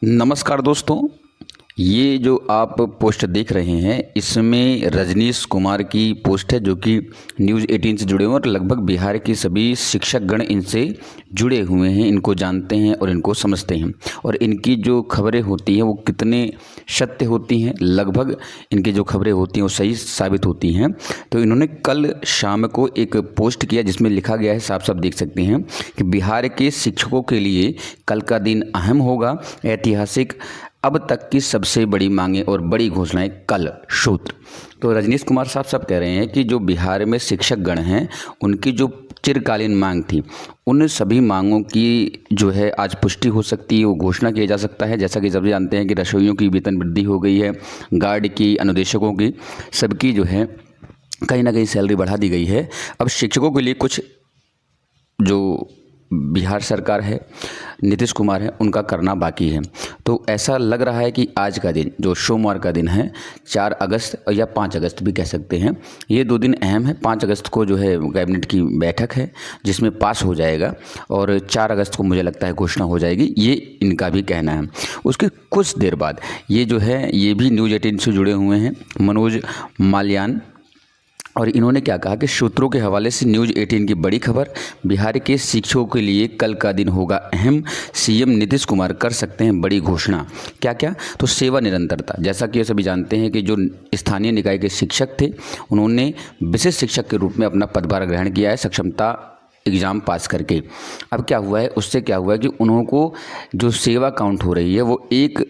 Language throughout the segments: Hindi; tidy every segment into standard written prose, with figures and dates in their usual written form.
नमस्कार दोस्तों, ये जो आप पोस्ट देख रहे हैं इसमें रजनीश कुमार की पोस्ट है जो कि न्यूज़ 18 से जुड़े हुए हैं और लगभग बिहार के सभी शिक्षक गण इनसे जुड़े हुए हैं, इनको जानते हैं और इनको समझते हैं और इनकी जो खबरें होती हैं वो कितने सत्य होती हैं, लगभग इनकी जो खबरें होती हैं वो सही साबित होती हैं। तो इन्होंने कल शाम को एक पोस्ट किया जिसमें लिखा गया है, साफ साफ देख सकते हैं कि बिहार के शिक्षकों के लिए कल का दिन अहम होगा, ऐतिहासिक, अब तक की सबसे बड़ी मांगें और बड़ी घोषणाएं कल सूत्र। तो रजनीश कुमार साहब सब कह रहे हैं कि जो बिहार में शिक्षक गण हैं उनकी जो चिरकालीन मांग थी उन सभी मांगों की जो है आज पुष्टि हो सकती है, वो घोषणा किया जा सकता है। जैसा कि सब जानते हैं कि रसोइयों की वेतन वृद्धि हो गई है, गार्ड की, अनुदेशकों की, सबकी जो है कहीं ना कहीं सैलरी बढ़ा दी गई है। अब शिक्षकों के लिए कुछ जो बिहार सरकार है, नीतीश कुमार है, उनका करना बाकी है। तो ऐसा लग रहा है कि आज का दिन जो सोमवार का दिन है 4 अगस्त या 5 अगस्त भी कह सकते हैं, ये 2 दिन अहम है। 5 अगस्त को जो है कैबिनेट की बैठक है जिसमें पास हो जाएगा और 4 अगस्त को मुझे लगता है घोषणा हो जाएगी, ये इनका भी कहना है। उसके कुछ देर बाद ये जो है ये भी न्यूज़ 18 से जुड़े हुए हैं, मनोज माल्यान, और इन्होंने क्या कहा कि सूत्रों के हवाले से न्यूज़ 18 की बड़ी खबर, बिहार के शिक्षकों के लिए कल का दिन होगा अहम, सीएम नीतीश कुमार कर सकते हैं बड़ी घोषणा। क्या क्या? तो सेवा निरंतरता, जैसा कि ये सभी जानते हैं कि जो स्थानीय निकाय के शिक्षक थे उन्होंने विशेष शिक्षक के रूप में अपना पदभार ग्रहण किया है सक्षमता एग्ज़ाम पास करके। अब क्या हुआ है, उससे क्या हुआ है कि उनको जो सेवा काउंट हो रही है वो 1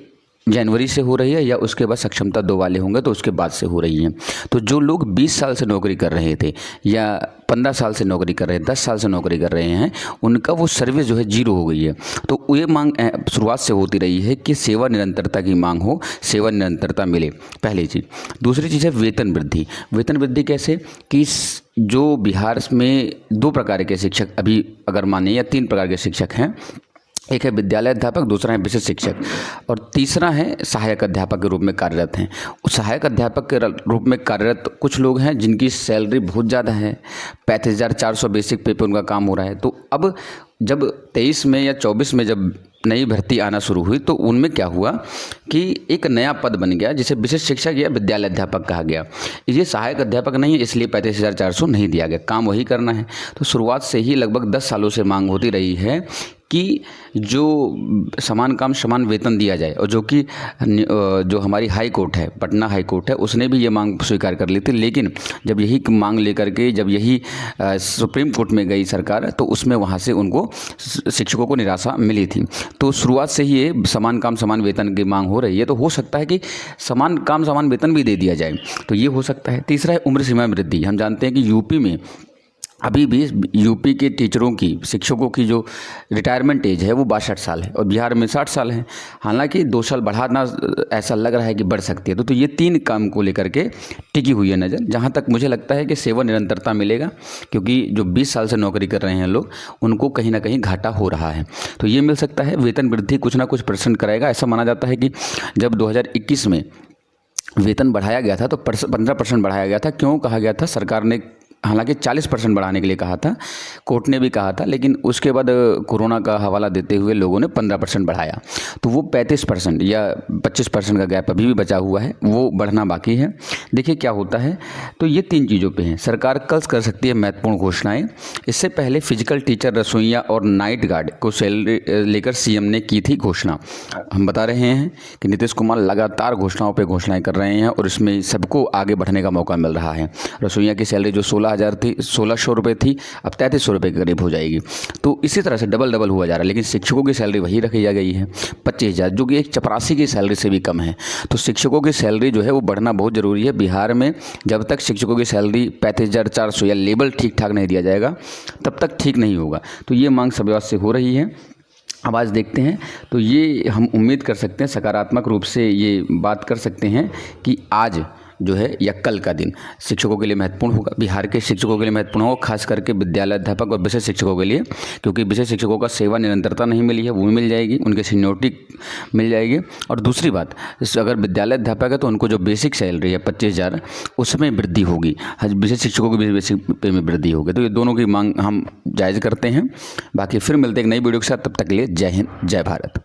जनवरी से हो रही है या उसके बाद सक्षमता 2 वाले होंगे तो उसके बाद से हो रही है। तो जो लोग 20 साल से नौकरी कर रहे थे या 15 साल से नौकरी कर रहे हैं, 10 साल से नौकरी कर रहे हैं, उनका वो सर्विस जो है 0 हो गई है। तो ये मांग शुरुआत से होती रही है कि सेवा निरंतरता की मांग हो, सेवा निरंतरता मिले, पहली चीज़। दूसरी चीज़ है वेतन वृद्धि। वेतन वृद्धि कैसे कि जो बिहार में 2 प्रकार के शिक्षक अभी अगर माने या 3 प्रकार के शिक्षक हैं, एक है विद्यालय अध्यापक, दूसरा है विशेष शिक्षक और तीसरा है सहायक अध्यापक के रूप में कार्यरत हैं। उस सहायक अध्यापक के रूप में कार्यरत कुछ लोग हैं जिनकी सैलरी बहुत ज़्यादा है, 35,400 बेसिक पे उनका काम हो रहा है। तो अब जब 23 में या 24 में जब नई भर्ती आना शुरू हुई तो उनमें क्या हुआ कि एक नया पद बन गया जिसे विशेष शिक्षक या विद्यालय अध्यापक कहा गया। ये सहायक अध्यापक नहीं है, इसलिए 35,400 नहीं दिया गया, काम वही करना है। तो शुरुआत से ही लगभग 10 सालों से मांग होती रही है कि जो समान काम समान वेतन दिया जाए, और जो कि जो हमारी हाई कोर्ट है, पटना हाई कोर्ट है, उसने भी ये मांग स्वीकार कर ली थी। लेकिन जब यही मांग लेकर के जब यही सुप्रीम कोर्ट में गई सरकार तो उसमें वहाँ से उनको शिक्षकों को निराशा मिली थी। तो शुरुआत से ही ये समान काम समान वेतन की मांग हो रही है, तो हो सकता है कि समान काम समान वेतन भी दे दिया जाए, तो ये हो सकता है। तीसरा है उम्र सीमा वृद्धि। हम जानते हैं कि यूपी में अभी भी यूपी के टीचरों की, शिक्षकों की जो रिटायरमेंट एज है वो 62 साल है और बिहार में 60 साल है। हालांकि 2 साल बढ़ाना ऐसा लग रहा है कि बढ़ सकती है। तो ये 3 काम को लेकर के टिकी हुई है नज़र। जहाँ तक मुझे लगता है कि सेवा निरंतरता मिलेगा, क्योंकि जो 20 साल से नौकरी कर रहे हैं लोग उनको कहीं ना कहीं घाटा हो रहा है, तो ये मिल सकता है। वेतन वृद्धि कुछ ना कुछ % कराएगा। ऐसा माना जाता है कि जब 2021 में वेतन बढ़ाया गया था तो 15% बढ़ाया गया था। क्यों कहा गया था? सरकार ने हालांकि 40% बढ़ाने के लिए कहा था, कोर्ट ने भी कहा था, लेकिन उसके बाद कोरोना का हवाला देते हुए लोगों ने 15% बढ़ाया। तो वो 35% या 25% का गैप अभी भी बचा हुआ है, वो बढ़ना बाकी है। देखिए क्या होता है। तो ये 3 चीज़ों पे हैं सरकार कल कर सकती है महत्वपूर्ण घोषणाएं। इससे पहले फिजिकल टीचर, रसोइया और नाइट गार्ड को सैलरी लेकर सीएम ने की थी घोषणा। हम बता रहे हैं कि नीतीश कुमार लगातार घोषणाओं पर घोषणाएँ कर रहे हैं और इसमें सबको आगे बढ़ने का मौका मिल रहा है। रसोइया की सैलरी जो 16,000 थी, 1,600 रुपये थी, अब 3,300 रुपये के करीब हो जाएगी। तो इसी तरह से डबल हुआ जा रहा है। लेकिन शिक्षकों की सैलरी वही रखी जा गई है 25,000, जो कि एक चपरासी की सैलरी से भी कम है। तो शिक्षकों की सैलरी जो है वो बढ़ना बहुत ज़रूरी है। बिहार में जब तक शिक्षकों की सैलरी 35,400 या लेवल ठीक ठाक नहीं दिया जाएगा तब तक ठीक नहीं होगा। तो ये मांग सब से हो रही है। अब आज देखते हैं, तो ये हम उम्मीद कर सकते हैं, सकारात्मक रूप से ये बात कर सकते हैं कि आज जो है या कल का दिन शिक्षकों के लिए महत्वपूर्ण होगा, बिहार के शिक्षकों के लिए महत्वपूर्ण होगा, खास करके विद्यालय अध्यापक और विशेष शिक्षकों के लिए, क्योंकि विशेष शिक्षकों का सेवा निरंतरता नहीं मिली है, वो भी मिल जाएगी, उनकी सीनियोरिटी मिल जाएगी। और दूसरी बात, अगर विद्यालय अध्यापक है तो उनको जो बेसिक सैलरी है 25,000 उसमें वृद्धि होगी, विशेष शिक्षकों की भी बेसिक पे में वृद्धि होगी। तो ये दोनों की मांग हम जायज़ करते हैं। बाकी फिर मिलते हैं एक नई वीडियो के साथ, तब तक के लिए जय हिंद, जय भारत।